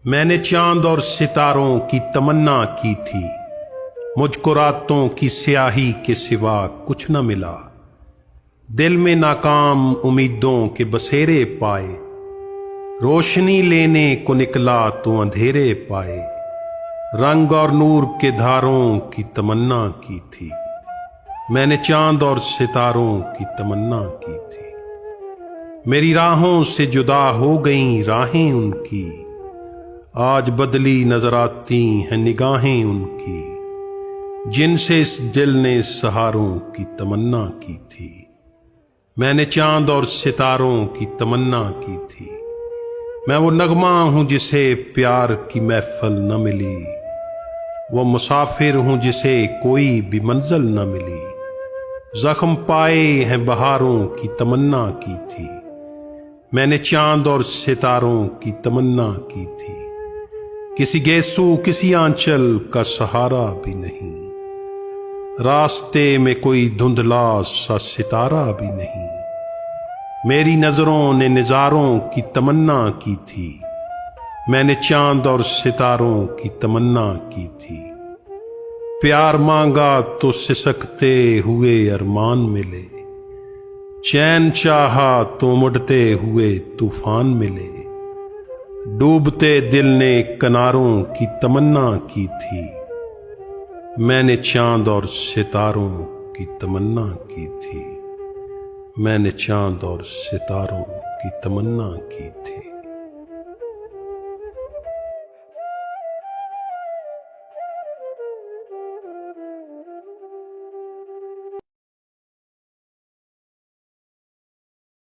میں نے چاند اور ستاروں کی تمنا کی تھی، مجھ کو راتوں کی سیاہی کے سوا کچھ نہ ملا۔ دل میں ناکام امیدوں کے بسیرے پائے، روشنی لینے کو نکلا تو اندھیرے پائے۔ رنگ اور نور کے دھاروں کی تمنا کی تھی، میں نے چاند اور ستاروں کی تمنا کی تھی۔ میری راہوں سے جدا ہو گئیں راہیں ان کی، آج بدلی نظر آتی ہیں نگاہیں ان کی، جن سے اس دل نے سہاروں کی تمنا کی تھی۔ میں نے چاند اور ستاروں کی تمنا کی تھی، میں وہ نغمہ ہوں جسے پیار کی محفل نہ ملی، وہ مسافر ہوں جسے کوئی بھی منزل نہ ملی۔ زخم پائے ہیں بہاروں کی تمنا کی تھی، میں نے چاند اور ستاروں کی تمنا کی تھی۔ کسی گیسو کسی آنچل کا سہارا بھی نہیں، راستے میں کوئی دھندلا سا ستارہ بھی نہیں۔ میری نظروں نے نظاروں کی تمنا کی تھی، میں نے چاند اور ستاروں کی تمنا کی تھی۔ پیار مانگا تو سسکتے ہوئے ارمان ملے، چین چاہا تو مڑتے ہوئے طوفان ملے۔ ڈوبتے دل نے کناروں کی تمنا کی تھی، میں نے چاند اور ستاروں کی تمنا کی تھی، میں نے چاند اور ستاروں کی تمنا کی تھی۔